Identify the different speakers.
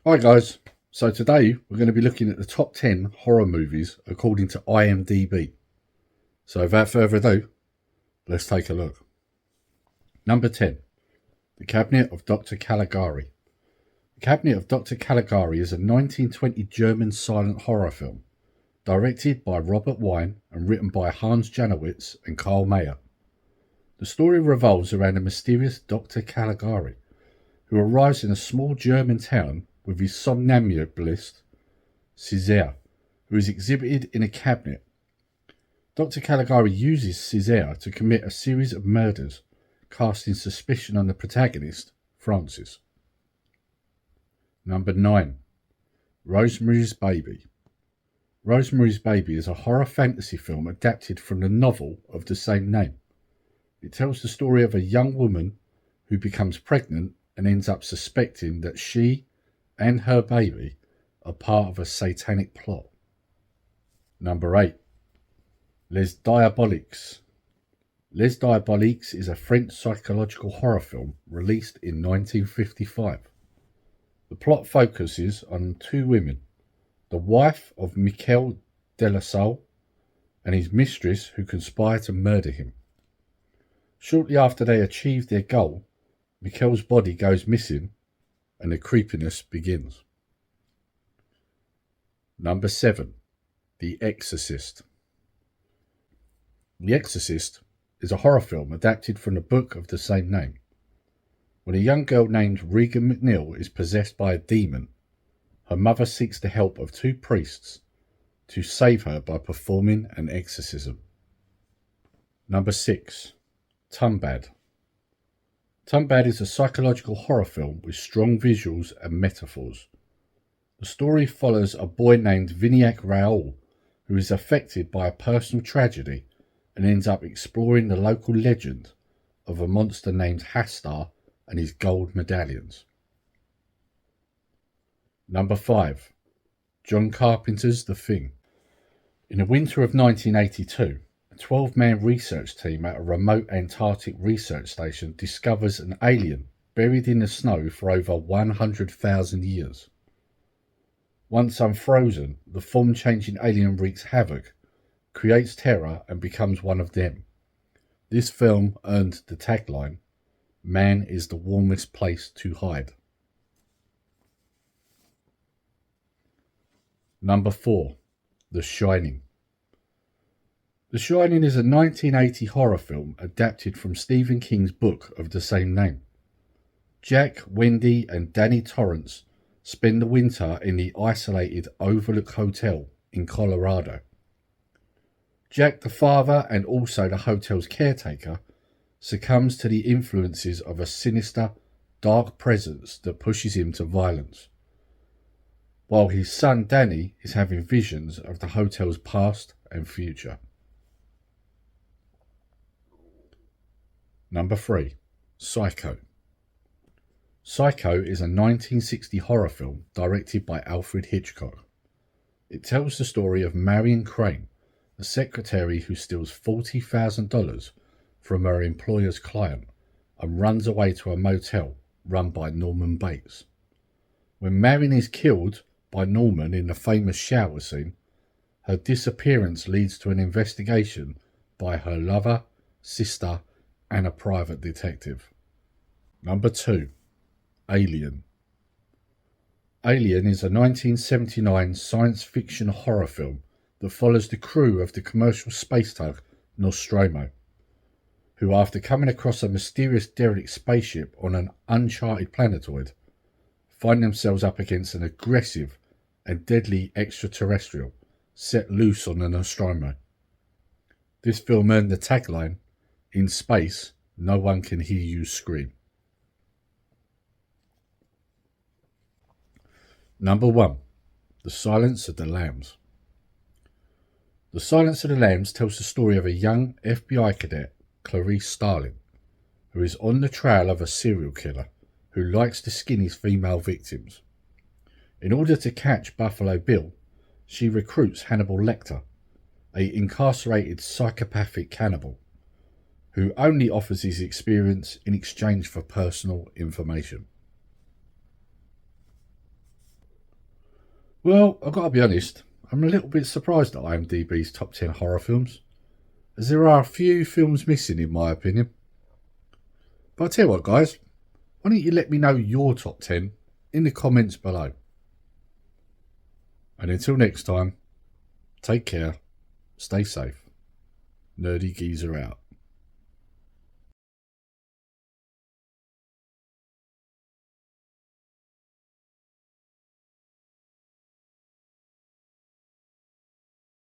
Speaker 1: Hi guys, so today we're going to be looking at the top 10 horror movies according to IMDB. So without further ado, let's take a look. Number 10, The Cabinet of Dr. Caligari. The Cabinet of Dr. Caligari is a 1920 German silent horror film, directed by Robert Wein and written by Hans Janowitz and Karl Mayer. The story revolves around a mysterious Dr. Caligari, who arrives in a small German town with his somnambulist, Césaire, who is exhibited in a cabinet. Dr. Caligari uses Césaire to commit a series of murders, casting suspicion on the protagonist, Francis. Number 9. Rosemary's Baby. Rosemary's Baby is a horror fantasy film adapted from the novel of the same name. It tells the story of a young woman who becomes pregnant and ends up suspecting that she and her baby are part of a satanic plot. Number 8. Les Diaboliques. Les Diaboliques is a French psychological horror film released in 1955. The plot focuses on two women, the wife of Michel Delasalle and his mistress who conspire to murder him. Shortly after they achieve their goal, Michel's body goes missing and the creepiness begins. Number 7. The Exorcist. The Exorcist is a horror film adapted from the book of the same name. When a young girl named Regan McNeil is possessed by a demon, her mother seeks the help of two priests to save her by performing an exorcism. Number 6. Tumbad. Tumbad is a psychological horror film with strong visuals and metaphors. The story follows a boy named Vinayak Raoul, who is affected by a personal tragedy and ends up exploring the local legend of a monster named Hastar and his gold medallions. Number 5. John Carpenter's The Thing. In the winter of 1982, a 12-man research team at a remote Antarctic research station discovers an alien buried in the snow for over 100,000 years. Once unfrozen, the form-changing alien wreaks havoc, creates terror and becomes one of them. This film earned the tagline, "Man is the warmest place to hide." Number 4. The Shining. The Shining is a 1980 horror film adapted from Stephen King's book of the same name. Jack, Wendy and Danny Torrance spend the winter in the isolated Overlook Hotel in Colorado. Jack, the father and also the hotel's caretaker, succumbs to the influences of a sinister, dark presence that pushes him to violence, while his son Danny is having visions of the hotel's past and future. Number 3. Psycho. Psycho is a 1960 horror film directed by Alfred Hitchcock. It tells the story of Marion Crane, a secretary who steals $40,000 from her employer's client and runs away to a motel run by Norman Bates. When Marion is killed by Norman in the famous shower scene, her disappearance leads to an investigation by her lover, sister, and a private detective. Number 2. Alien. Alien is a 1979 science fiction horror film that follows the crew of the commercial space tug Nostromo, who, after coming across a mysterious derelict spaceship on an uncharted planetoid, find themselves up against an aggressive and deadly extraterrestrial set loose on the Nostromo. This film earned the tagline, "In space, no one can hear you scream." Number 1. The Silence of the Lambs. The Silence of the Lambs tells the story of a young FBI cadet, Clarice Starling, who is on the trail of a serial killer who likes to skin his female victims. In order to catch Buffalo Bill, she recruits Hannibal Lecter, an incarcerated psychopathic cannibal, who only offers his experience in exchange for personal information. Well, I've got to be honest, I'm a little bit surprised at IMDB's top 10 horror films, as there are a few films missing in my opinion. But I'll tell you what, guys, why don't you let me know your top 10 in the comments below. And until next time, take care, stay safe. Nerdy Geezer out.